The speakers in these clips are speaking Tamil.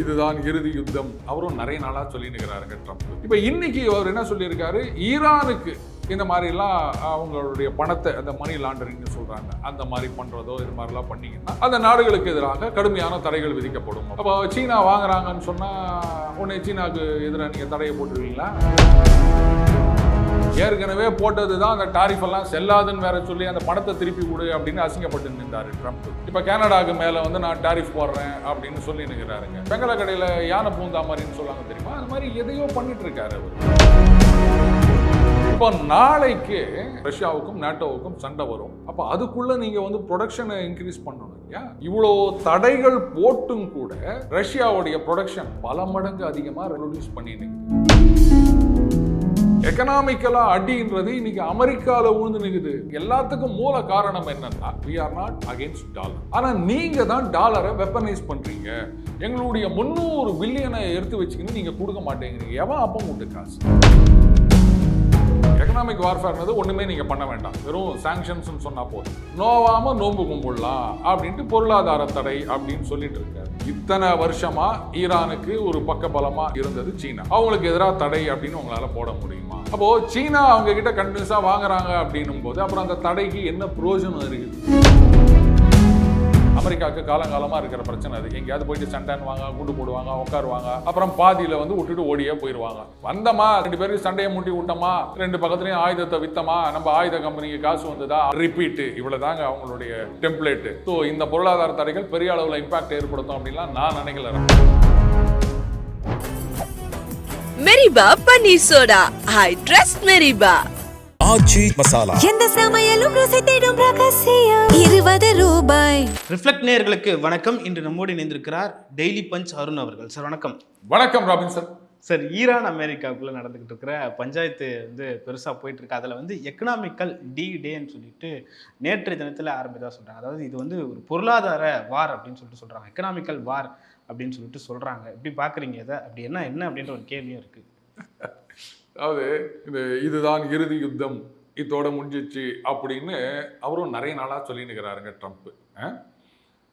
இதுதான் இறுதி யுத்தம் அவரும் நிறைய நாளா சொல்லினுக்கிறாருங்க ட்ரம்ப். இப்ப இன்னைக்கு அவர் என்ன சொல்லியிருக்காரு, ஈரானுக்கு இந்த மாதிரிலாம் அவங்களுடைய பணத்தை அந்த மணி லாண்டரிங்னு சொல்றாங்க, அந்த மாதிரி பண்றதோ இது மாதிரிலாம் பண்ணீங்கன்னா அந்த நாடுகளுக்கு எதிராக கடுமையான தடைகள் விதிக்கப்படும். அப்போ சீனா வாங்குறாங்கன்னு சொன்னா உடனே சீனாவுக்கு எதிராக நீங்க தடையை போட்டுருவீங்களா? ஏற்கனவே போட்டது தான் அந்த டாரிஃப் எல்லாம் செல்லாதுன்னு வேற சொல்லி அந்த பணத்தை திருப்பி கொடு அப்படின்னு அசிங்கப்பட்டு நின்றாரு ட்ரம்ப். இப்போ கனடாவுக்கு மேலே வந்து நான் டாரிஃப் போடுறேன் அப்படின்னு சொல்லி நிற்கிறாருங்க. பெங்கள கடையில் யானை பூந்தா மாதிரின்னு சொல்லுவாங்க தெரியுமா, அந்த மாதிரி எதையோ பண்ணிட்டு இருக்காரு அவர். இப்போ நாளைக்கு ரஷ்யாவுக்கும் நேட்டோவுக்கும் சண்டை வரும். அப்போ அதுக்குள்ள நீங்க வந்து ப்ரொடக்ஷனை இன்க்ரீஸ் பண்ணணும் இல்லையா? இவ்வளோ தடைகள் போட்டும் கூட ரஷ்யாவுடைய ப்ரொடக்ஷன் பல மடங்கு அதிகமாக ரெடியூஸ் பண்ணிட்டு எக்கனாமிக்கலா அடின்றது இன்னைக்கு அமெரிக்கால விழுந்து நிக்குது. எல்லாத்துக்கும் மூல காரணம் என்னன்னா we are not against dollar. ஆனா நீங்க தான் டாலரை வெப்பனைஸ் பண்றீங்க. எங்களுடைய 300 பில்லியனை எடுத்து வச்சுக்கின்னு நீங்க கொடுக்க மாட்டேங்கிறீங்க. எவன் அப்ப உண்டு காசு? எக்கனாமிக் வார்ஃபேர்னது ஒண்ணுமே நீங்க பண்ண வேண்டாம், வெறும் சாங்ஷன்ஸ் சொன்னா போதும். நோவாம நோம்பு கும்பிடலாம் அப்படின்ட்டு பொருளாதார தடை அப்படின்னு சொல்லிட்டு இருக்காரு. இத்தனை வருஷமா ஈரானுக்கு ஒரு பக்கபலமா இருந்தது சீனா. அவங்களுக்கு எதிராக தடை அப்படின்னு உங்களால போட முடியுமா? அப்போ சீனா அவங்க கிட்ட கண்டினியூஸா வாங்குறாங்க அப்படின்னும் போது அப்புறம் அந்த தடைக்கு என்ன பிரயோஜனம் இருக்குது? அமெரிக்காவுக்கு காலங்காலமா இருக்கிற பிரச்சனை அது. எங்கேயாவது போயிட்டு சண்டைன்னு வாங்க, குண்டு போடுவாங்க, உட்காருவாங்க, அப்புறம் பாதியில வந்து விட்டுட்டு ஓடியே போயிடுவாங்க. வந்தமா 2 பேருக்கு சண்டையை மூட்டி விட்டோமா, 2 பக்கத்துலயும் ஆயுதத்தை வித்தமா, நம்ம ஆயுத கம்பெனிக்கு காசு வந்ததா, ரிப்பீட், இவ்வளவுதாங்க அவங்களுடைய டெம்ப்ளேட். ஸோ இந்த பொருளாதார தடைகள் பெரிய அளவில் இம்பாக்ட் ஏற்படுத்தும் அப்படின்லாம் நான் நினைக்கல. மெரிபா paneer soda, I trust மெரிபா. Aachi Masala, எந்த சமையலும் ருசி தேடும் ரகசியம் 20 ரூபாய். ரிஃப்ளெக்ட் நேயர்களுக்கு வணக்கம். இன்று நம்மோடு இணைந்திருக்கிறார் டெய்லி பஞ்ச் அருண் அவர்கள். சார் வணக்கம். வணக்கம் ராபின் சார். சார், ஈரான் அமெரிக்காவுக்குள்ள நடந்துகிட்டு இருக்கிற பஞ்சாயத்து வந்து பெருசாக போயிட்டு இருக்கு. அதில் வந்து எக்கனாமிக்கல் டேன்னு சொல்லிட்டு நேற்று தினத்தில் ஆரம்பித்தா சொல்கிறாங்க. அதாவது இது வந்து ஒரு பொருளாதார வார் அப்படின்னு சொல்லிட்டு சொல்கிறாங்க, எக்கனாமிக்கல் வார் அப்படின்னு சொல்லிட்டு சொல்கிறாங்க. எப்படி பார்க்குறீங்க இதை? அப்படி என்ன அப்படின்ற ஒரு கேள்வியும் இருக்குது. அதாவது இதுதான் இறுதி யுத்தம், இதோட முடிஞ்சிச்சு அப்படின்னு அவரும் நிறைய நாளாக சொல்லினுக்கிறாருங்க ட்ரம்ப்.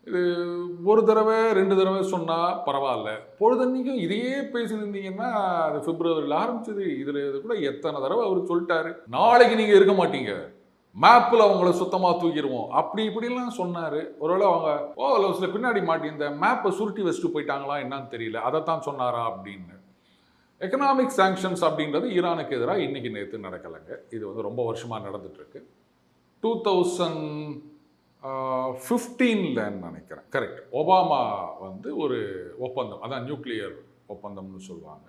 இது ஒரு தடவை 2 தடவை சொன்னால் பரவாயில்ல, பொழுதன்னைக்கும் இதையே பேசினிருந்தீங்கன்னா அது பிப்ரவரியில் ஆரம்பிச்சது. இதில் இது கூட எத்தனை தடவை அவர் சொல்லிட்டாரு, நாளைக்கு நீங்கள் இருக்க மாட்டீங்க, மேப்பில் அவங்கள சுத்தமாக தூக்கிடுவோம் அப்படி இப்படிலாம் சொன்னார். ஒருவேளை அவங்க சில பின்னாடி மாட்டி இந்த மேப்பை சுருட்டி வச்சுட்டு போயிட்டாங்களா என்னன்னு தெரியல, அதைத்தான் சொன்னாரா அப்படின்னு. எக்கனாமிக் சாங்ஷன்ஸ் அப்படின்றது ஈரானுக்கு எதிராக இன்னைக்கு நேற்று நடக்கலைங்க. இது வந்து ரொம்ப வருஷமாக நடந்துட்டுருக்கு. 2015 நினைக்கிறேன், கரெக்ட், ஒபாமா வந்து ஒரு ஒப்பந்தம், அதான் நியூக்ளியர் ஒப்பந்தம்னு சொல்லுவாங்க,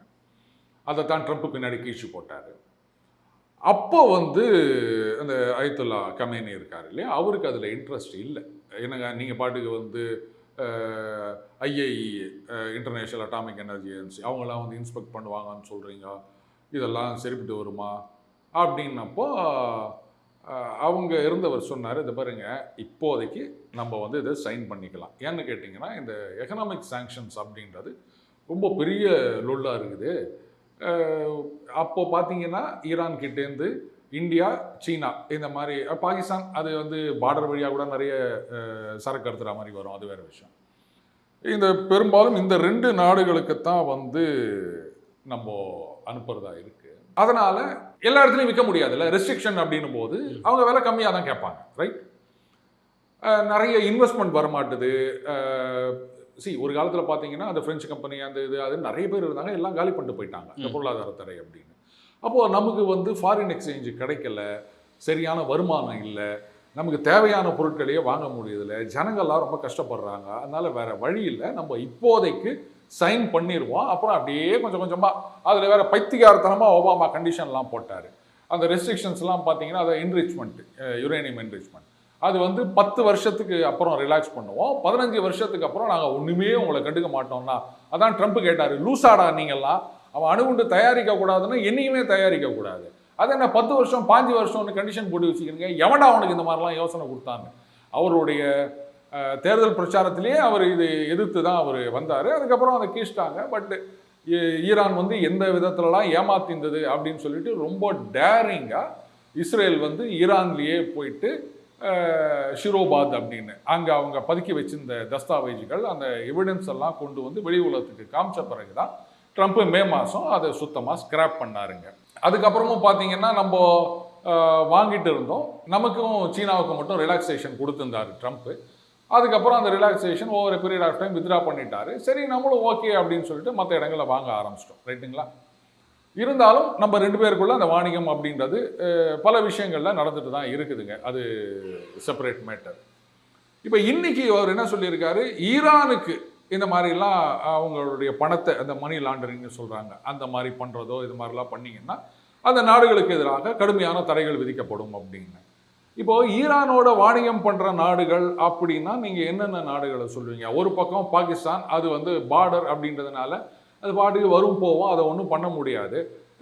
அதை தான் ட்ரம்ப் பின்னாடி கீழ்ச்சி போட்டார். அப்போ வந்து அந்த அயத்துல்லா கமேனி இருக்கார் இல்லையா, அவருக்கு அதில் இன்ட்ரெஸ்ட் இல்லை. என்னங்க நீங்கள் பாட்டுக்கு வந்து IAEA international atomic energy agency அவங்களாம் வந்து இன்ஸ்பெக்ட் பண்ணுவாங்கன்னு சொல்கிறீங்க, இதெல்லாம் சரிப்பட்டு வருமா அப்படின்னப்போ அவங்க இருந்தவர் சொன்னார், இதை பாருங்க, இப்போதைக்கு நம்ம வந்து இதை சைன் பண்ணிக்கலாம். ஏன்னு கேட்டிங்கன்னா இந்த எக்கனாமிக் சாங்ஷன்ஸ் அப்படின்றது ரொம்ப பெரிய லொல்லாக இருக்குது. அப்போது பார்த்தீங்கன்னா ஈரான் கிட்டேருந்து இந்தியா, சீனா, இந்த மாதிரி பாகிஸ்தான், அது வந்து பார்டர் வழியாக கூட நிறைய சரக்கு எடுத்துகிற மாதிரி வரும், அது வேறு விஷயம். இந்த பெரும்பாலும் இந்த 2 நாடுகளுக்குத்தான் வந்து நம்ம அனுப்புறதா இருக்கு. அதனால எல்லா இடத்துலையும் விற்க முடியாதுல்ல, ரெஸ்ட்ரிக்ஷன் அப்படின்னும் போது அவங்க விலை கம்மியாக தான் கேட்பாங்க, ரைட்? நிறைய இன்வெஸ்ட்மெண்ட் வரமாட்டுது. ஒரு காலத்தில் பார்த்தீங்கன்னா அந்த ஃப்ரெஞ்சு கம்பெனி அந்த அது நிறைய பேர் இருந்தாங்க, எல்லாம் காலி பண்ணிட்டு போயிட்டாங்க இந்த பொருளாதார தடை அப்படின்னு. அப்போது நமக்கு வந்து ஃபாரின் எக்ஸ்சேஞ்சு கிடைக்கல, சரியான வருமானம் இல்லை, நமக்கு தேவையான பொருட்களையே வாங்க முடியதில்லை, ஜனங்கள்லாம் ரொம்ப கஷ்டப்படுறாங்க. அதனால் வேறு வழி இல்லை, நம்ம இப்போதைக்கு சைன் பண்ணிடுவோம், அப்புறம் அப்படியே கொஞ்சம் கொஞ்சமாக அதில் வேறு பைத்தியகாரத்தனமாக ஒபாமா கண்டிஷன்லாம் போட்டார். அந்த ரெஸ்ட்ரிக்ஷன்ஸ்லாம் பார்த்தீங்கன்னா அதை என்ரிச்மெண்ட், யுரேனியம் என்ரிச்மெண்ட், அது வந்து 10 வருஷத்துக்கு அப்புறம் ரிலாக்ஸ் பண்ணுவோம், 15 வருஷத்துக்கு அப்புறம் நாங்கள் ஒன்றுமே உங்களை கண்டுக்க மாட்டோம்னா. அதான் ட்ரம்ப் கேட்டார், லூசாடா நீங்கள்லாம், அவன் அணுகுண்டு தயாரிக்கக்கூடாதுன்னா என்னைக்குமே தயாரிக்கக்கூடாது, அது என்ன 10 வருஷம் 5 வருஷம்னு கண்டிஷன் போட்டு வச்சுக்கிறீங்க, எவன்டா அவனுக்கு இந்த மாதிரிலாம் யோசனை கொடுத்தான்னு. அவருடைய தேர்தல் பிரச்சாரத்திலேயே அவர் இது எதிர்த்து தான் அவர் வந்தார். அதுக்கப்புறம் அதை கீழ்ச்சிட்டாங்க. பட் ஈரான் வந்து எந்த விதத்துலலாம் ஏமாத்திந்தது அப்படின்னு சொல்லிட்டு ரொம்ப டேரிங்காக இஸ்ரேல் வந்து ஈரான்லேயே போயிட்டு ஷிரோபாத் அப்படின்னு அங்கே அவங்க பதுக்கி வச்சிருந்த தஸ்தாவேஜுகள் அந்த எவிடன்ஸ் எல்லாம் கொண்டு வந்து வெளி உலகத்துக்கு காமிச்ச பிறகு தான் ட்ரம்ப் மே மாதம் அதை சுத்தமாக ஸ்கிராப் பண்ணாருங்க. அதுக்கப்புறமும் பார்த்தீங்கன்னா நம்ம வாங்கிட்டு இருந்தோம், நமக்கும் சீனாவுக்கு மட்டும் ரிலாக்ஸேஷன் கொடுத்துருந்தாரு ட்ரம்ப்பு. அதுக்கப்புறம் அந்த relaxation over period of time withdraw பண்ணிட்டாரு. சரி நம்மளும் ஓகே அப்படின்னு சொல்லிட்டு மற்ற இடங்களில் வாங்க ஆரம்பிச்சிட்டோம், ரைட்டுங்களா? இருந்தாலும் நம்ம 2 பேருக்குள்ள அந்த வாணிகம் அப்படின்றது பல விஷயங்கள்ல நடந்துட்டு தான் இருக்குதுங்க. அது செப்பரேட் மேட்டர். இப்போ இன்னைக்கு அவர் என்ன சொல்லியிருக்காரு, ஈரானுக்கு இந்த மாதிரிலாம் அவங்களுடைய பணத்தை அந்த மணி லாண்டரிங்னு சொல்கிறாங்க, அந்த மாதிரி பண்ணுறதோ இது மாதிரிலாம் பண்ணிங்கன்னா அந்த நாடுகளுக்கு எதிராக கடுமையான தடைகள் விதிக்கப்படும் அப்படின்னு. இப்போது ஈரானோட வாணிகம் பண்ணுற நாடுகள் அப்படின்னா நீங்கள் என்னென்ன நாடுகளை சொல்லுவீங்க? ஒரு பக்கம் பாகிஸ்தான், அது வந்து பார்டர் அப்படின்றதுனால அது பாட்டுக்கு வரும் போவோம், அதை ஒன்றும் பண்ண முடியாது.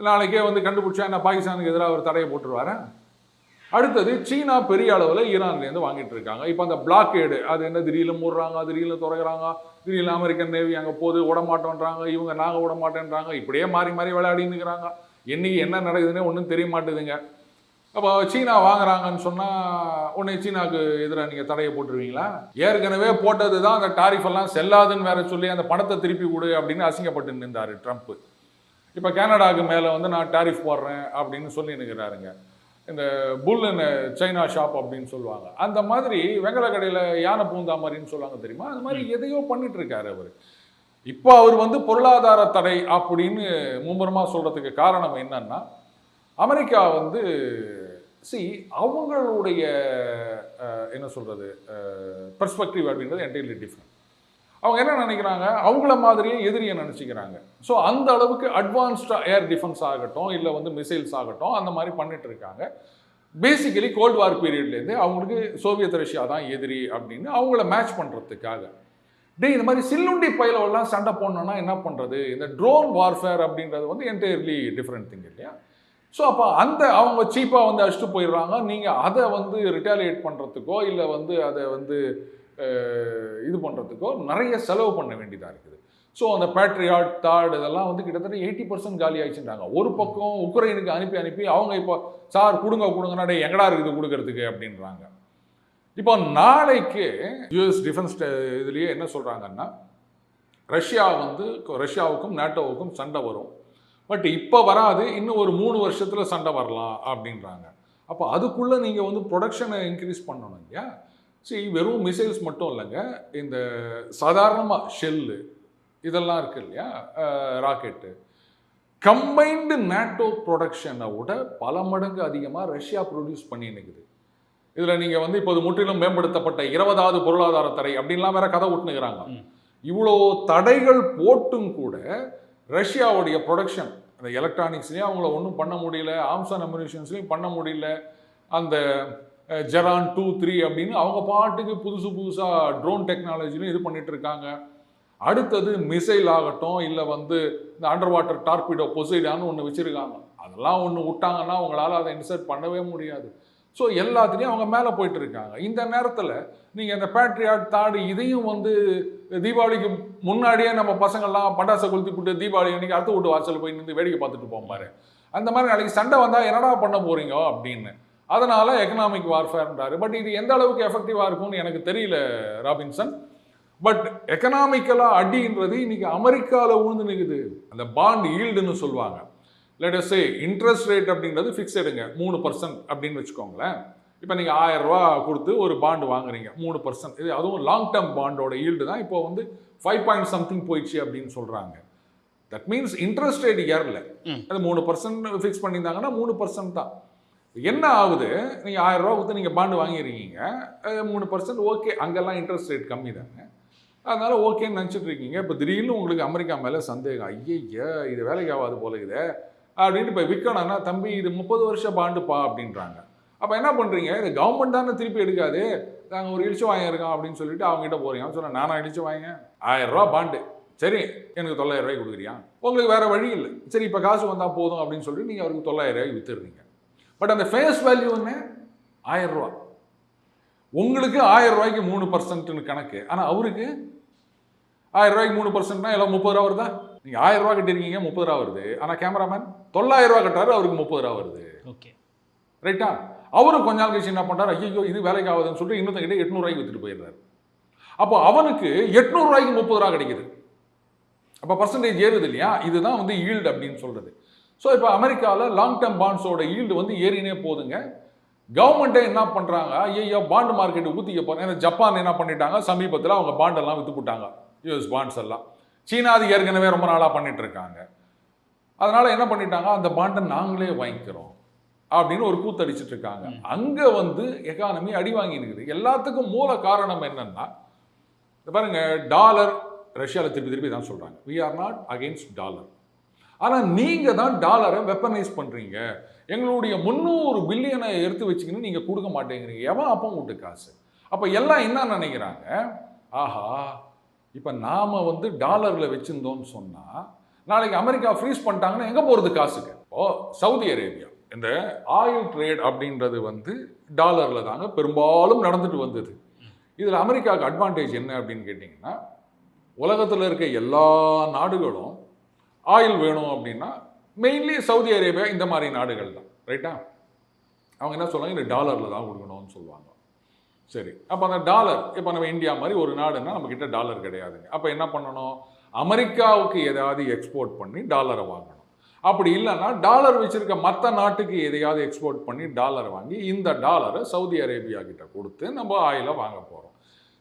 நாளைக்கே வந்து கண்டுபிடிச்சா என்ன பாகிஸ்தானுக்கு எதிராக ஒரு தடையை போட்டுருவாரு. அடுத்தது சீனா பெரிய அளவில் ஈரான்லேருந்து வாங்கிட்டு இருக்காங்க. இப்போ அந்த பிளாக்கேடு அது என்ன திடீர்னு மூடுறாங்க, திடீர்னு துறகுறாங்க, திடீர்னு அமெரிக்கன் நேவி அங்கே போது விடமாட்டோன்றாங்க, இவங்க நாங்கள் விடமாட்டேன்றாங்க, இப்படியே மாறி மாறி விளையாடின்னு இருக்கிறாங்க. என்னைக்கு என்ன நடக்குதுன்னே ஒன்றும் தெரிய மாட்டேதுங்க. அப்போ சீனா வாங்குறாங்கன்னு சொன்னால் உடனே சீனாவுக்கு எதிராக நீங்கள் தடையை போட்டுருவீங்களா? ஏற்கனவே போட்டது தான் அந்த டாரிஃப் எல்லாம் செல்லாதுன்னு வேற சொல்லி அந்த பணத்தை திருப்பி கொடு அப்படின்னு அசிங்கப்பட்டு நின்றார் ட்ரம்ப். இப்போ கனடாவுக்கு மேலே வந்து நான் டாரிஃப் போடுறேன் அப்படின்னு சொல்லி நிற்கிறாருங்க. இந்த புல் சைனா ஷாப் அப்படின்னு சொல்லுவாங்க, அந்த மாதிரி வெங்கல கடையில் யானை பூந்தா மாதிரின்னு சொல்லுவாங்க தெரியுமா, அந்த மாதிரி எதையோ பண்ணிட்டு இருக்காரு அவர். இப்போ அவர் வந்து பொருளாதார தடை அப்படின்னு மும்முரமாக சொல்கிறதுக்கு காரணம் என்னன்னா, அமெரிக்கா வந்து அவங்களுடைய என்ன சொல்கிறது பெர்ஸ்பெக்டிவ் அப்படின்றது என்டையர்லி டிஃப்ரெண்ட். அவங்க என்ன நினைக்கிறாங்க, அவங்கள மாதிரியே எதிரியை நினச்சிக்கிறாங்க. ஸோ அந்த அளவுக்கு அட்வான்ஸ்டாக ஏர் டிஃபென்ஸ் ஆகட்டும், இல்லை வந்து மிசைல்ஸ் ஆகட்டும், அந்த மாதிரி பண்ணிட்டு இருக்காங்க. பேசிக்கலி கோல்டு வார் பீரியட்லேருந்து அவங்களுக்கு சோவியத் ரஷ்யா தான் எதிரி அப்படின்னு அவங்கள மேட்ச் பண்ணுறதுக்காக. இந்த மாதிரி சில்லுண்டி பயிலெல்லாம் சண்டை போடணும்னா என்ன பண்ணுறது? இந்த ட்ரோன் வார்ஃபேர் அப்படின்றது வந்து என்டையர்லி டிஃப்ரெண்ட் திங் இல்லையா? ஸோ அப்போ அந்த அவங்க சீப்பாக வந்து அடிச்சுட்டு போயிடுறாங்க. நீங்கள் அதை வந்து ரிட்டாலியேட் பண்ணுறதுக்கோ இல்லை வந்து அதை வந்து இது பண்ணுறதுக்கோ நிறைய செலவு பண்ண வேண்டியதாக இருக்குது. ஸோ அந்த பேட்ரியாட் தாட் இதெல்லாம் வந்து கிட்டத்தட்ட 80% காலி ஆயிடுச்சுன்றாங்க. ஒரு பக்கம் உக்ரைனுக்கு அனுப்பி அவங்க இப்போ சார் கொடுங்கன்னா டே எங்கடா இருக்குது கொடுக்கறதுக்கு அப்படின்றாங்க. இப்போ நாளைக்கு யூஎஸ் டிஃபென்ஸ் இதுலேயே என்ன சொல்கிறாங்கன்னா, ரஷ்யாவுக்கும் நேட்டோவுக்கும் சண்டை வரும், பட் இப்போ வராது, இன்னும் ஒரு 3 வருஷத்தில் சண்டை வரலாம் அப்படின்றாங்க. அப்போ அதுக்குள்ளே நீங்கள் வந்து ப்ரொடக்ஷனை இன்க்ரீஸ் பண்ணணும் இல்லையா? வெறும் மிசைல்ஸ் மட்டும் இல்லைங்க, இந்த சாதாரணமாக ஷெல்லு இதெல்லாம் இருக்கு இல்லையா, ராக்கெட்டு, கம்பைன்டு நேட்டோ ப்ரொடக்ஷனை விட பல மடங்கு அதிகமாக ரஷ்யா ப்ரொடியூஸ் பண்ணி நிற்குது. இதில் நீங்கள் வந்து இப்போது முற்றிலும் மேம்படுத்தப்பட்ட 20வது பொருளாதார தடை அப்படின்லாம் வேற கதை விட்டுனுக்கிறாங்க. இவ்வளோ தடைகள் போட்டும் கூட ரஷ்யாவுடைய ப்ரொடக்ஷன் அந்த எலக்ட்ரானிக்ஸ்லேயும் அவங்கள ஒன்றும் பண்ண முடியல, ஆர்ம்ஸ் அண்ட் அம்யூனிஷன்ஸ்லையும் பண்ண முடியல. அந்த ஜெரான் 2, 3 அப்படின்னு அவங்க பாட்டுக்கு புதுசாக ட்ரோன் டெக்னாலஜிலையும் இது பண்ணிட்டு இருக்காங்க. அடுத்தது மிசைல் ஆகட்டும், இல்லை வந்து இந்த அண்டர் வாட்டர் டார்பிடோ பொசைடான்னு ஒன்று வச்சுருக்காங்க. அதெல்லாம் ஒன்று விட்டாங்கன்னா அவங்களால அதை இன்சர்ட் பண்ணவே முடியாது. ஸோ எல்லாத்துலேயும் அவங்க மேலே போயிட்டு இருக்காங்க. இந்த நேரத்தில் நீங்கள் இந்த பேட்ரியாட் தாடு இதையும் வந்து தீபாவளிக்கு முன்னாடியே நம்ம பசங்கள்லாம் பட்டாசை கொளுத்தி போட்டு தீபாவளி அன்றைக்கி அடுத்த வீட்டு வாசல் போய் நின்று வேடிக்கை பார்த்துட்டு போம்பாரு. அந்த மாதிரி நாளைக்கு சண்டை வந்தால் என்னடா பண்ண போகிறீங்க அப்படின்னு. அதனால் எக்கனாமிக் வார்ஃபேர்ன்றாரு. பட் இது எந்த அளவுக்கு எஃபெக்டிவாக இருக்கும்னு எனக்கு தெரியல ராபின்சன். பட் எக்கனாமிக்கலாக அடின்றது இன்னைக்கு அமெரிக்காவில் விழுந்து நிற்குது. அந்த பாண்ட் ஈல்டுன்னு சொல்லுவாங்க. லெட் அஸ் சே இன்ட்ரெஸ்ட் ரேட் அப்படின்றது ஃபிக்ஸடுங்க 3% அப்படின்னு வச்சுக்கோங்களேன். இப்போ நீங்கள் 1000 ரூபா கொடுத்து ஒரு பாண்டு வாங்குறீங்க 3%. இது அதுவும் லாங் டேர்ம் பாண்டோட ஈல்டு தான் இப்போ வந்து 5 போயிடுச்சு அப்படின்னு சொல்கிறாங்க. தட் மீன்ஸ் இன்ட்ரெஸ்ட் ரேட் ஏறல, அது 3% ஃபிக்ஸ் பண்ணியிருந்தாங்கன்னா 3% தான். என்ன ஆகுது, நீங்கள் 1000 ரூபா கொடுத்து நீங்கள் பாண்டு வாங்கிடுறீங்க, 3% ஓகே, அங்கெல்லாம் இன்ட்ரெஸ்ட் ரேட் கம்மி தாங்க, அதனால் ஓகேன்னு நினச்சிட்டு இருக்கீங்க. இப்போ திடீர்னு உங்களுக்கு அமெரிக்கா மேலே சந்தேகம், ஐயா இது வேலைக்கு ஆகாது போல இது அப்படின்ட்டு இப்போ விற்கணும்னா, தம்பி இது 30 வருஷம் பாண்டுப்பா அப்படின்றாங்க. அப்போ என்ன பண்ணுறீங்க, இது கவர்மெண்ட் தானே திருப்பி எடுக்காது, நாங்கள் ஒரு இழிச்சு வாங்கியிருக்கோம் அப்படின்னு சொல்லிட்டு அவங்ககிட்ட போகிறீங்க. அவன் சொன்னால் நானா இழிச்சு வாங்க 1000 ரூபா பாண்டு, சரி எனக்கு 900 ரூபாய்க்கு கொடுக்குறியா, உங்களுக்கு வேறு வழி இல்லை, சரி இப்போ காசு வந்தால் போதும் அப்படின்னு சொல்லிட்டு நீங்கள் அவருக்கு 900 ரூபாய்க்கு விற்றுடுறீங்க. பட் அந்த ஃபேஸ் வேல்யூ என்ன, 1000 ரூபா. உங்களுக்கு 1000 ரூபாய்க்கு 3% கணக்கு, ஆனால் அவருக்கு 1000 ரூபாய்க்கு 3%னா எல்லாம் 30 ரூபா வருதா? நீங்கள் 1000 ரூபா கட்டிருக்கீங்க 30 ரூபா வருது, ஆனால் கேமராமேன் 900 ரூபா கட்டுறாரு, அவருக்கு 30 ரூபா வருது. ஓகே, ரைட்டா? அவரும் கொஞ்ச நாள் கழிச்சு என்ன பண்ணுறாரு, ஐயோ இது வேலைக்கு ஆகுதுன்னு சொல்லிட்டு இன்னொருத்தங்கிட்ட 800 ரூபாய்க்கு வித்துட்டு போயிடுறாரு. அப்போ அவனுக்கு 800 ரூபாய்க்கு 30 ரூபா கிடைக்குது. அப்போ பர்சன்டேஜ் ஏறுது இல்லையா, இதுதான் வந்து ஈல்டு அப்படின்னு சொல்றது. ஸோ இப்போ அமெரிக்காவில் லாங் டேர்ம் பாண்ட்ஸோட ஈல்டு வந்து ஏறினே போகுதுங்க. கவர்மெண்ட்டே என்ன பண்ணுறாங்க, ஐயோ பாண்டு மார்க்கெட்டு ஊற்றிக்க போகிறேன். ஏன்னா ஜப்பான் என்ன பண்ணிட்டாங்க, சமீபத்தில் அவங்க பாண்டெல்லாம் விற்று போட்டாங்க, யூஎஸ் பாண்ட்ஸ் எல்லாம். சீனா அது ஏற்கனவே ரொம்ப நாளாக பண்ணிட்டு இருக்காங்க. அதனால என்ன பண்ணிட்டாங்க, அந்த பாண்டை நாங்களே வாங்கிக்கிறோம் அப்படின்னு ஒரு கூத்தடிச்சிட்டு இருக்காங்க. அங்கே வந்து எக்கானமி அடி வாங்கினுக்குது. எல்லாத்துக்கும் மூல காரணம் என்னன்னா, பாருங்க, டாலர் ரஷ்யாவில் திருப்பி தான் சொல்கிறாங்க, we are not against dollar. ஆனால் நீங்கள் தான் டாலரை வெப்பனைஸ் பண்ணுறீங்க. எங்களுடைய 300 பில்லியனை எடுத்து வச்சுக்கின்னு நீங்கள் கொடுக்க மாட்டேங்கிறீங்க. எவன் அப்போ விட்டு காசு? அப்போ எல்லாம் என்ன நினைக்கிறாங்க, ஆஹா இப்போ நாம் வந்து டாலரில் வச்சுருந்தோன்னு சொன்னால் நாளைக்கு அமெரிக்கா ஃப்ரீஸ் பண்ணிட்டாங்கன்னா எங்கே போகிறது காசுக்கு? சவுதி அரேபியா இந்த ஆயில் ட்ரேட் அப்படின்றது வந்து டாலரில் தாங்க பெரும்பாலும் நடந்துட்டு வந்தது. இதில் அமெரிக்காவுக்கு அட்வான்டேஜ் என்ன அப்படின்னு கேட்டிங்கன்னா, உலகத்தில் இருக்க எல்லா நாடுகளும் ஆயில் வேணும் அப்படின்னா மெயின்லி சவுதி அரேபியா இந்த மாதிரி நாடுகள் தான், ரைட்டா? அவங்க என்ன சொல்லுவாங்க, இந்த டாலரில் தான் கொடுக்கணும்னு சொல்லுவாங்க. சரி, அப்போ அந்த டாலர், இப்போ நம்ம இந்தியா மாதிரி ஒரு நாடுன்னா நம்மக்கிட்ட டாலர் கிடையாதுங்க. அப்போ என்ன பண்ணணும், அமெரிக்காவுக்கு ஏதாவது எக்ஸ்போர்ட் பண்ணி டாலரை வாங்கணும். அப்படி இல்லைன்னா டாலர் வச்சிருக்க மற்ற நாட்டுக்கு எதையாவது எக்ஸ்போர்ட் பண்ணி டாலரை வாங்கி இந்த டாலரை சவுதி அரேபியா கிட்ட கொடுத்து நம்ம ஆயிலை வாங்க போகிறோம்.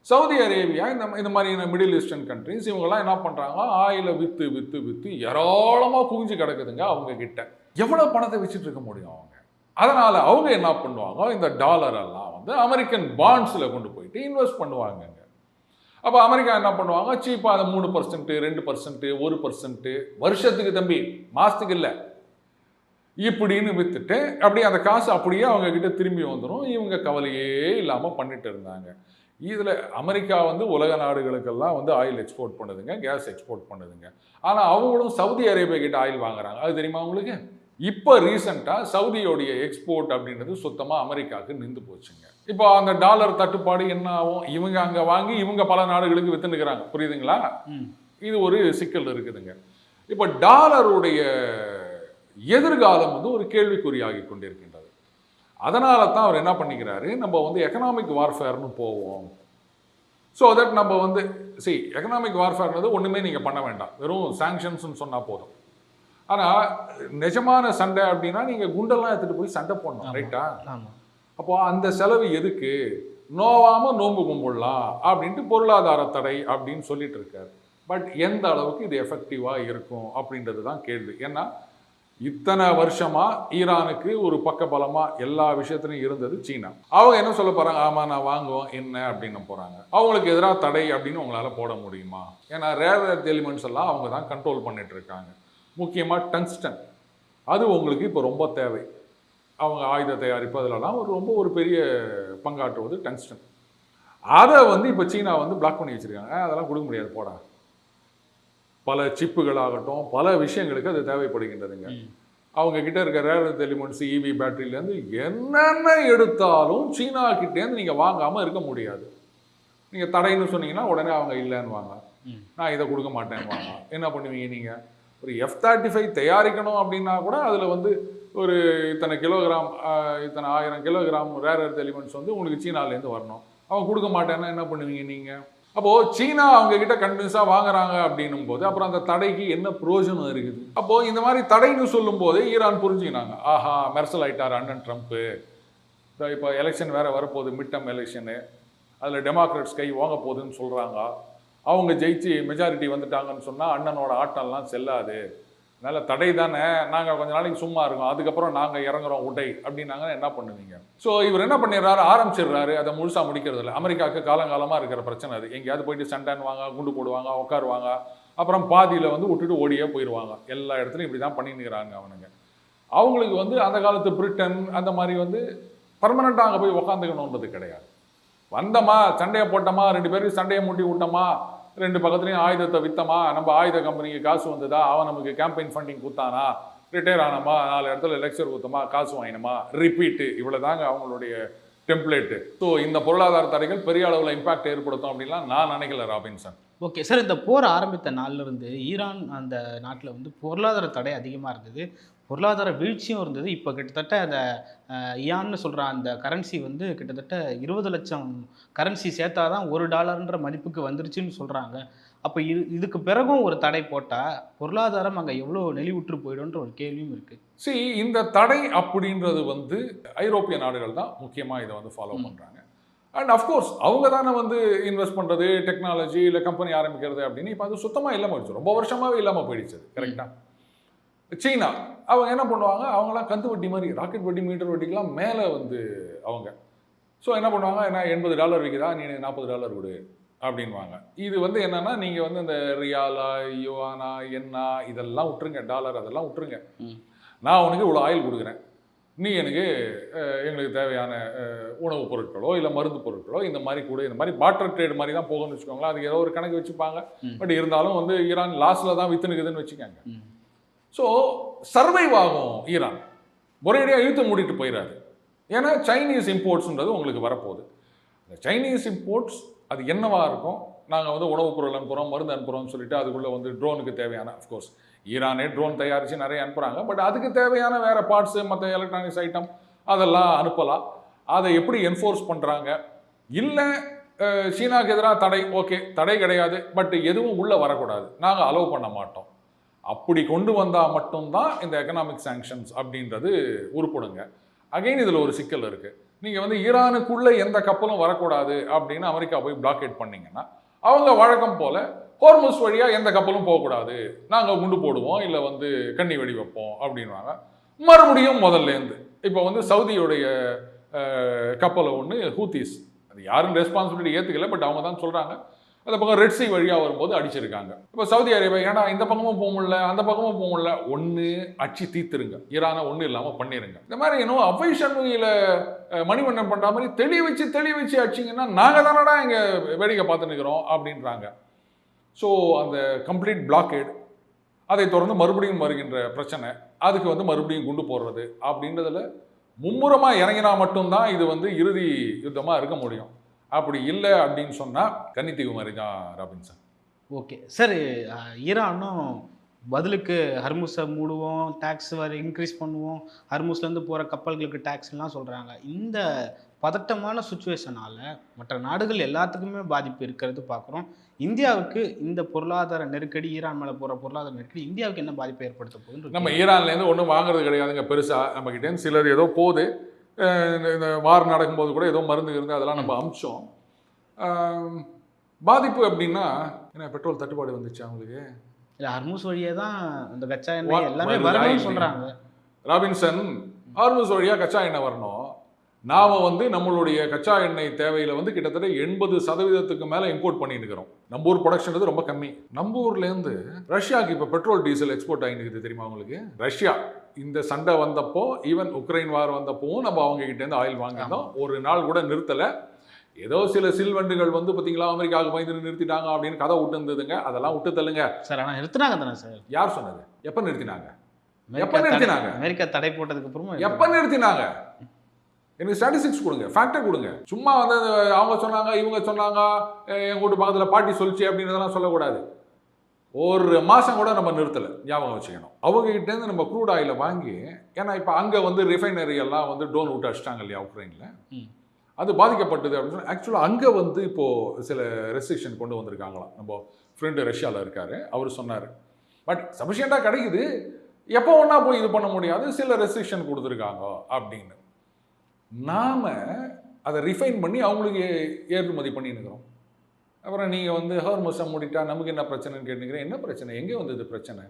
சவுதி அரேபியா இந்த மாதிரி மிடில் ஈஸ்டர்ன் கண்ட்ரிஸ் இவங்கெல்லாம் என்ன பண்ணுறாங்க, ஆயிலை விற்று விற்று விற்று ஏராளமாக குவிஞ்சு கிடக்குதுங்க அவங்க கிட்ட. எவ்வளோ பணத்தை வச்சுட்டு இருக்க முடியும் அவங்க? அதனால் அவங்க என்ன பண்ணுவாங்க, இந்த டாலர் எல்லாம் வந்து அமெரிக்கன் பாண்ட்ஸில் கொண்டு போயிட்டு இன்வெஸ்ட் பண்ணுவாங்கங்க. அப்போ அமெரிக்கா என்ன பண்ணுவாங்க, சீப்பாக அதை 3%, 2%, 1%, வருஷத்துக்கு தம்பி, மாதத்துக்கு இல்லை, இப்படின்னு விற்றுட்டு அப்படியே அந்த காசு அப்படியே அவங்க கிட்ட திரும்பி வந்துடும். இவங்க கவலையே இல்லாமல் பண்ணிட்டு இருந்தாங்க. இதில் அமெரிக்கா வந்து உலக நாடுகளுக்கெல்லாம் வந்து ஆயில் எக்ஸ்போர்ட் பண்ணுதுங்க, கேஸ் எக்ஸ்போர்ட் பண்ணுதுங்க. ஆனால் அவங்களும் சவுதி அரேபியா கிட்ட ஆயில் வாங்குறாங்க. அது தெரியுமா உங்களுக்கு? இப்போ ரீசெண்டாக சவுதியோடைய எக்ஸ்போர்ட் அப்படின்றது சுத்தமாக அமெரிக்காவுக்கு நின்று போச்சுங்க. இப்போ அந்த டாலர் தட்டுப்பாடு என்ன ஆகும், இவங்க அங்கே வாங்கி இவங்க பல நாடுகளுக்கு வித்துனுக்கிறாங்க, புரியுதுங்களா? இது ஒரு சிக்கல் இருக்குதுங்க. இப்போ டாலருடைய எதிர்காலம் வந்து ஒரு கேள்விக்குறியாகி கொண்டிருக்கின்றது. அதனால தான் அவர் என்ன பண்ணிக்கிறாரு, நம்ம வந்து எக்கனாமிக் வார்ஃபேர்னு போவோம். ஸோ தட் நம்ம வந்து எக்கனாமிக் வார்ஃபேர்ன்றது ஒன்றுமே நீங்கள் பண்ண வேண்டாம், வெறும் சாங்ஷன்ஸ்னு சொன்னால் போதும். ஆனால் நிஜமான சண்டை அப்படின்னா நீங்கள் குண்டெல்லாம் எடுத்துகிட்டு போய் சண்டை போடணும், ரைட்டா? அப்போ அந்த செலவு எதுக்கு, நோவாமல் நோன்பு கும்பிடலாம் அப்படின்ட்டு பொருளாதார தடை அப்படின்னு சொல்லிட்டு இருக்காரு. பட் எந்த அளவுக்கு இது எஃபெக்டிவாக இருக்கும் அப்படின்றது தான் கேள்வி. ஏன்னா இத்தனை வருஷமா ஈரானுக்கு ஒரு பக்கபலமாக எல்லா விஷயத்துலையும் இருந்தது சீனா. அவங்க என்ன சொல்ல போகிறாங்க, ஆமாம் நான் வாங்குவோம் என்ன அப்படின்னு போகிறாங்க. அவங்களுக்கு எதிராக தடை அப்படின்னு உங்களால் போட முடியுமா? ஏன்னா ரேர் எர்த் எலிமெண்ட்ஸ் எல்லாம் அவங்க தான் கண்ட்ரோல் பண்ணிட்டு இருக்காங்க. முக்கியமாக டங்ஸ்டன், அது உங்களுக்கு இப்போ ரொம்ப தேவை. அவங்க ஆயுத தயாரிப்பு அதிலலாம் ஒரு பெரிய பங்காற்றுவது டங்ஸ்டன். அதை வந்து இப்போ சீனா வந்து பிளாக் பண்ணி வச்சுருக்காங்க. அதெல்லாம் கொடுக்க முடியாது போடா. பல சிப்புகளாகட்டும் பல விஷயங்களுக்கு அது தேவைப்படுகின்றதுங்க. அவங்க கிட்ட இருக்க ரேர் எர்த் எலிமெண்ட்ஸ், இவி பேட்டரியிலேருந்து என்னென்ன எடுத்தாலும் சீனா கிட்டேருந்து நீங்கள் வாங்காமல் இருக்க முடியாது. நீங்கள் தடைன்னு சொன்னீங்கன்னா உடனே அவங்க இல்லைன்னு வாங்க, நான் இதை கொடுக்க மாட்டேன்னு வாங்க. என்ன பண்ணுவீங்க நீங்கள்? ஒரு F-35 தயாரிக்கணும் அப்படின்னா கூட அதில் வந்து ஒரு இத்தனை கிலோகிராம், இத்தனை 1000 கிலோகிராம் ரேர் எர்த் எலிமெண்ட்ஸ் வந்து உங்களுக்கு சீனாலேருந்து வரணும். அவங்க கொடுக்க மாட்டேன்னா என்ன பண்ணுவீங்க நீங்கள்? அப்போது சீனா அவங்க கிட்ட கன்வின்ஸாக வாங்குறாங்க அப்படின்னும் போது அப்புறம் அந்த தடைக்கு என்ன பிரயோஜனம் இருக்குது? அப்போது இந்த மாதிரி தடைன்னு சொல்லும் போதே ஈரான் புரிஞ்சுக்கினாங்க, ஆஹா மெர்சல் ஆயிட்டார் அண்ணன் ட்ரம்ப்பு. இப்போ எலெக்ஷன் வேறு வரப்போகுது, மிட் டர்ம் எலெக்ஷனு, அதில் டெமோக்ராட்ஸ் கை வாங்க போகுதுன்னு சொல்கிறாங்க. அவங்க ஜெயிச்சு மெஜாரிட்டி வந்துட்டாங்கன்னு சொன்னால் அண்ணனோட ஆட்டம்லாம் செல்லாது, அதனால் தடை தானே, நாங்கள் கொஞ்ச நாளைக்கு சும்மா இருக்கோம், அதுக்கப்புறம் நாங்கள் இறங்குறோம் உடை அப்படின்னாங்கன்னா என்ன பண்ணுவீங்க? ஸோ இவர் என்ன பண்ணிடுறாரு, ஆரம்பிச்சிடுறாரு, அதை முழுசாக முடிக்கிறது இல்லை. அமெரிக்காவுக்கு காலங்காலமாக இருக்கிற பிரச்சனை அது. எங்கேயாவது போயிட்டு சண்டைன்னுவாங்க, குண்டு போடுவாங்க, உட்காருவாங்க, அப்புறம் பாதியில் வந்து விட்டுட்டு ஓடியே போயிடுவாங்க. எல்லா இடத்துலையும் இப்படி தான் பண்ணின்னுக்கிறாங்க அவனுங்க. அவங்களுக்கு வந்து அந்த காலத்து பிரிட்டன் அந்த மாதிரி வந்து பர்மனெண்ட்டாக அங்கே போய் உக்காந்துக்கணுன்றது கிடையாது. வந்தோமா, சண்டையை போட்டோமா, 2 பேருக்கு சண்டையை மூட்டி விட்டோமா, 2 பக்கத்துலையும் ஆயுதத்தை விற்றமா, நம்ம ஆயுத கம்பெனிக்கு காசு வந்ததா, அவன் நமக்கு கேம்பெயின் ஃபண்டிங் கொடுத்தானா, ரிட்டையர் ஆனோமா, 4 இடத்துல லெக்சர் கொடுத்தோமா, காசு வாங்கினோமா, ரிப்பீட்டு, இவ்வளோ தாங்க அவங்களுடைய டெம்ப்ளேட்டு. ஸோ இந்த பொருளாதார தடைகள் பெரிய அளவில் இம்பாக்ட் ஏற்படுத்தும் அப்படின்லாம் நான் நினைக்கல ராபின்சன். ஓகே சார், இந்த போர் ஆரம்பித்த நாள்லேருந்து ஈரான் அந்த நாட்டில் வந்து பொருளாதார தடை அதிகமாக இருந்தது. பொருளாதார வீழ்ச்சியும் இருந்தது. இப்போ கிட்டத்தட்ட அந்த இயான்னு சொல்கிற அந்த கரன்சி வந்து கிட்டத்தட்ட 20 லட்சம் கரன்சி சேர்த்தா தான் $1 மதிப்புக்கு வந்துருச்சுன்னு சொல்கிறாங்க. அப்போ இதுக்கு பிறகும் ஒரு தடை போட்டால் பொருளாதாரம் அங்கே எவ்வளோ நெளிவுற்று போயிடும்ன்ற ஒரு கேள்வியும் இருக்குது. இந்த தடை அப்படின்றது வந்து ஐரோப்பிய நாடுகள் தான் முக்கியமாக இதை வந்து ஃபாலோ பண்ணுறாங்க. அண்ட் அஃப்கோர்ஸ் அவங்க தானே வந்து இன்வெஸ்ட் பண்ணுறது, டெக்னாலஜி இல்லை கம்பெனி ஆரம்பிக்கிறது அப்படின்னு இப்போ அது சுத்தமாக இல்லாமல் போயிடுச்சு. ரொம்ப வருஷமாகவே இல்லாமல் போயிடுச்சு. கரெக்டாக சீனா அவங்க என்ன பண்ணுவாங்க, அவங்களாம் கந்து வட்டி மாதிரி ராக்கெட் வட்டி மீட்டர் வட்டிக்கெலாம் மேலே வந்து அவங்க என்ன பண்ணுவாங்க, என்ன $80 விற்குதா நீ $40 கொடு அப்படின்வாங்க. இது வந்து என்னன்னா நீங்கள் வந்து இந்த ரியாலா யுவானா என்னா இதெல்லாம் விட்டுருங்க, டாலர் அதெல்லாம் விட்டுருங்க, நான் உனக்கு இவ்வளோ ஆயில் கொடுக்குறேன், நீ எங்களுக்கு தேவையான உணவுப் பொருட்களோ இல்லை மருந்து பொருட்களோ இந்த மாதிரி கூட, இந்த மாதிரி பார்ட்டர் ட்ரேட் மாதிரி தான் போகணும்னு வச்சுக்கோங்களேன். அதுக்கு ஏதோ ஒரு கணக்கு வச்சுப்பாங்க. பட் இருந்தாலும் வந்து ஈரான் லாஸில் தான் விற்றுனுக்குதுன்னு வச்சுக்கோங்க. ஸோ சர்வைவ் ஆகும் ஈரான், ஒரேடியாக இழுத்து மூடிட்டு போயிடாது. ஏன்னா சைனீஸ் இம்போர்ட்ஸ்ன்றது உங்களுக்கு வரப்போகுது. இந்த சைனீஸ் இம்போர்ட்ஸ் அது என்னவாக இருக்கும், நாங்கள் வந்து உணவுப் பொருள் அனுப்புகிறோம், மருந்து அனுப்புகிறோம்னு சொல்லிட்டு அதுக்குள்ளே வந்து ட்ரோனுக்கு தேவையான, அஃப்கோர்ஸ் ஈரானே ட்ரோன் தயாரித்து நிறைய அனுப்புகிறாங்க. பட் அதுக்கு தேவையான வேறு பார்ட்ஸு மற்ற எலக்ட்ரானிக்ஸ் ஐட்டம் அதெல்லாம் அனுப்பலாம். அதை எப்படி என்ஃபோர்ஸ் பண்ணுறாங்க, இல்லை சீனாவுக்கு எதிராக தடை, ஓகே தடை கிடையாது, பட் எதுவும் உள்ளே வரக்கூடாது, நாங்கள் அலோவ் பண்ண மாட்டோம், அப்படி கொண்டு வந்தால் மட்டும்தான் இந்த எக்கனாமிக் சாங்ஷன்ஸ் அப்படின்றது உருப்படுங்க. அகைன் இதில் ஒரு சிக்கல் இருக்குது. நீங்கள் வந்து ஈரானுக்குள்ளே எந்த கப்பலும் வரக்கூடாது அப்படின்னு அமெரிக்கா போய் பிளாக்கேட் பண்ணிங்கன்னா அவங்க வழக்கம் போல் ஹோர்முஸ் வழியாக எந்த கப்பலும் போகக்கூடாது, நாங்கள் குண்டு போடுவோம் இல்லை வந்து கண்ணி வெடி வைப்போம் அப்படின்வாங்க. மறுபடியும் முதல்லேருந்து இப்போ வந்து சவுதியுடைய கப்பலை ஒன்று ஹூத்திஸ், அது யாரும் ரெஸ்பான்சிபிலிட்டி ஏற்றுக்கல, பட் அவங்க தான் சொல்கிறாங்க, அந்த பக்கம் ரெட் சி வழியாக வரும்போது அடிச்சிருக்காங்க. இப்போ சவுதி அரேபியா ஏன்னா இந்த பக்கமும் போக முடியல அந்த பக்கமும் போக முடியல, ஒன்று அடிச்சு தீத்துருங்க, ஈரானை ஒன்றும் இல்லாமல் பண்ணிடுங்க. இந்த மாதிரி இன்னும் அவை சண்முகியில் மணிவண்ணன் பண்ணுற மாதிரி தெளிய வச்சு அடிச்சிங்கன்னா நாங்கள் தானடா இங்கே வேடிக்கை பார்த்து நிற்கிறோம் அப்படின்றாங்க. ஸோ அந்த கம்ப்ளீட் பிளாக்கேட், அதை தொடர்ந்து மறுபடியும் வருகின்ற பிரச்சனை, அதுக்கு வந்து மறுபடியும் குண்டு போடுறது அப்படின்றதுல மும்முரமாக இறங்கினா மட்டும்தான் இது வந்து இறுதி யுத்தமாக இருக்க முடியும். அப்படி இல்லை அப்படின்னு சொன்னால் கன்னித்தீவு மாதிரி தான் ராபின்சன். ஓகே சார், ஈரானும் பதிலுக்கு ஹர்முஸை மூடுவோம், டேக்ஸ் வர இன்க்ரீஸ் பண்ணுவோம், ஹர்முஸ்லேருந்து போகிற கப்பல்களுக்கு டேக்ஸ்லாம் சொல்கிறாங்க. இந்த பதட்டமான சுச்சுவேஷனால் மற்ற நாடுகள் எல்லாத்துக்குமே பாதிப்பு இருக்கிறது பார்க்குறோம். இந்தியாவுக்கு இந்த பொருளாதார நெருக்கடி, ஈரான் மேலே போகிற பொருளாதார நெருக்கடி இந்தியாவுக்கு என்ன பாதிப்பை ஏற்படுத்த போகுது? நம்ம ஈரான்லேருந்து ஒன்றும் வாங்குறது கிடையாதுங்க பெருசாக, நம்மக்கிட்டேருந்து சிலர் ஏதோ போகுது, இந்த வார் நடக்கும்போது கூட ஏதோ மருந்து இருந்து அதெல்லாம் நம்ம அமிச்சோம். பாதிப்பு அப்படின்னா என்ன, பெட்ரோல் தட்டுப்பாடு வந்துச்சு அவங்களுக்கு, இல்லை ஹர்முஸ் வழியே தான் இந்த கச்சா எண்ணெய் எல்லாமே வரணும்னு சொல்கிறாங்க. ராபின்சன், ஹார்முஸ் வழியாக கச்சா எண்ணெய் வரணும். நாம் வந்து நம்மளுடைய கச்சா எண்ணெய் தேவையில் வந்து கிட்டத்தட்ட 80% மேலே இம்போர்ட் பண்ணிட்டு இருக்கிறோம். நம்ம ஊர் ப்ரொடக்ஷன் ரொம்ப கம்மி. நம்ம ஊர்லேருந்து ரஷ்யாவுக்கு இப்போ பெட்ரோல் டீசல் எக்ஸ்போர்ட் ஆகிட்டு தெரியுமா உங்களுக்கு? ரஷ்யா இந்த சண்டை வந்தப்போ, ஈவன் உக்ரைன் வார் வந்தப்போவும் நம்ம அவங்க கிட்டேருந்து ஆயில் வாங்கியிருந்தோம். ஒரு நாள் கூட நிறுத்தலை. ஏதோ சில சில்வண்டுகள் வந்து பார்த்தீங்களா அமெரிக்காவுக்கு பயந்து நிறுத்திட்டாங்க அப்படின்னு கதை விட்டு இருந்ததுங்க, அதெல்லாம் விட்டு தள்ளுங்க சார். ஆனால் நிறுத்தினாங்க தானே சார்? யார் சொன்னது? எப்போ நிறுத்தினாங்க? அமெரிக்கா தடை போட்டதுக்கு அப்புறமா எப்போ நிறுத்தினாங்க? எனக்கு ஸ்டாட்டிஸ்டிக்ஸ் கொடுங்க, ஃபேக்டர் கொடுங்க. சும்மா வந்து அவங்க சொன்னாங்க இவங்க சொன்னாங்க எங்கள் வீட்டு பக்கத்தில் பாட்டி சொல்லிச்சு அப்படின்றதெல்லாம் சொல்லக்கூடாது. ஒரு மாதம் கூட நம்ம நிறுத்தலை, ஞாபகம் வச்சுக்கணும். அவங்ககிட்டேருந்து நம்ம க்ரூட் ஆயிலை வாங்கி, ஏன்னா இப்போ அங்கே வந்து ரிஃபைனரி எல்லாம் வந்து டோன் விட்டு அடிச்சிட்டாங்க இல்லையா உக்ரைனில், அது பாதிக்கப்பட்டது அப்படின்னு சொல்லி ஆக்சுவலாக அங்கே வந்து இப்போது சில ரெஸ்ட்ரிக்ஷன் கொண்டு வந்திருக்காங்களாம். நம்ம ஃப்ரெண்டு ரஷ்யாவில் இருக்கார், அவர் சொன்னார். பட் சஃபிஷியண்ட்டாக கிடைக்குது, எப்போ ஒன்றா போய் இது பண்ண முடியாது, சில ரெஸ்ட்ரிக்ஷன் கொடுத்துருக்காங்க அப்படின்னு. நாம் அதை ரிஃபைன் பண்ணி அவங்களுக்கு ஏற்றுமதி பண்ணின்னுக்கிறோம். அப்புறம் நீங்கள் வந்து ஹார்முஸை மூடிட்டா நமக்கு என்ன பிரச்சனைன்னு கேட்டுக்கிறேன். என்ன பிரச்சனை? எங்கே வந்தது பிரச்சனை?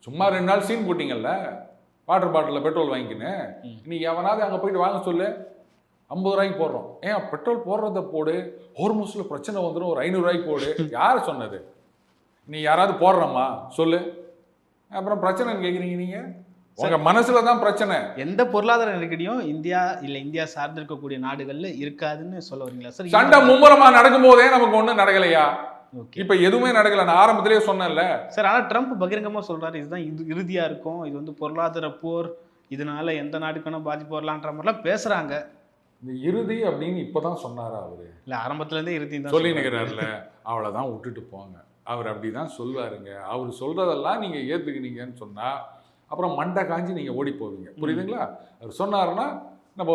சும்மா 2 நாள் சீன் போட்டிங்கல்ல, வாட்டர் பாட்டிலில் பெட்ரோல் வாங்கிக்கினேன். நீ எவனாவது அங்கே போயிட்டு வாங்க சொல்லு, 50 ரூபாய்க்கு போடுறோம். ஏன் பெட்ரோல் போடுறத போடு, ஹார்முஸில் பிரச்சனை வந்துடும், ஒரு 500 ரூபாய்க்கு போடு. யார் சொன்னது? நீ யாராவது போடுறம்மா சொல்லு, அப்புறம் பிரச்சனைன்னு கேட்குறீங்க நீங்கள். உங்கள் மனசில் தான் பிரச்சனை. எந்த பொருளாதார நெருக்கடியும் இந்தியா இல்லை இந்தியா சார்ந்து இருக்கக்கூடிய நாடுகளில் இருக்காதுன்னு சொல்ல வரீங்களா சார்? சண்டை மும்முரமாக நடக்கும்போதே நமக்கு ஒன்றும் நடக்கலையா? இப்போ எதுவுமே நடக்கல. நான் ஆரம்பத்திலேயே சொன்னேன்ல சார். ஆனால் ட்ரம்ப் பகிரங்கமாக சொல்கிறாரு இதுதான் இறுதியாக இருக்கும், இது வந்து பொருளாதார போர், இதனால எந்த நாட்டுக்கான பாதிப்பு வரலான்ற மாதிரிலாம் பேசுகிறாங்க. இந்த இறுதி அப்படின்னு இப்போ தான் சொன்னாரா அவர்? இல்லை ஆரம்பத்துலேருந்தே இறுதி தான் சொல்லி நிற்கிறாருல, அவ்வளோதான் விட்டுட்டு போங்க. அவர் அப்படி தான் சொல்வாருங்க. அவர் சொல்கிறதெல்லாம் நீங்கள் ஏற்றுக்கினீங்கன்னு சொன்னால் அப்புறம் மண்டை காஞ்சி நீங்கள் ஓடி போவீங்க. புரியுதுங்களா? அவர் சொன்னாருன்னா நம்ம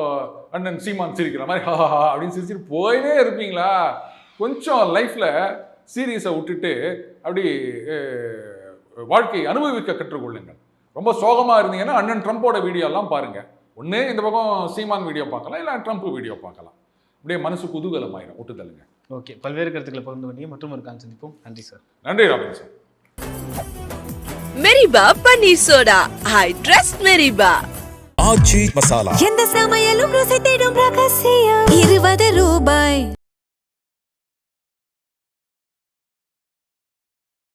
அண்ணன் சீமான் சிரிக்கிற மாதிரி ஹா அப்படின்னு சிரிச்சுட்டு போயினே இருப்பீங்களா? கொஞ்சம் லைஃப்பில் சீரியஸை விட்டுட்டு அப்படி வாழ்க்கையை அனுபவிக்க கற்றுக்கொள்ளுங்கள். ரொம்ப சோகமாக இருந்தீங்கன்னா அண்ணன் ட்ரம்ப்போட வீடியோலாம் பாருங்கள். ஒன்று இந்த பக்கம் சீமான் வீடியோ பார்க்கலாம், இல்லை ட்ரம்ப் வீடியோ பார்க்கலாம். அப்படியே மனசு குதூகலமாயிடும். விட்டுதல்லுங்க. ஓகே, பல்வேறு கருத்துக்களை பகிர்ந்து கொண்டீங்க. மற்றும் ஒரு சந்திப்போம். நன்றி சார். நன்றி ராபின்சன். மெரிபா பன்னீர் சோடா. I trust மெரிபா. ஆச்சி மசாலா. எந்த சமையலும்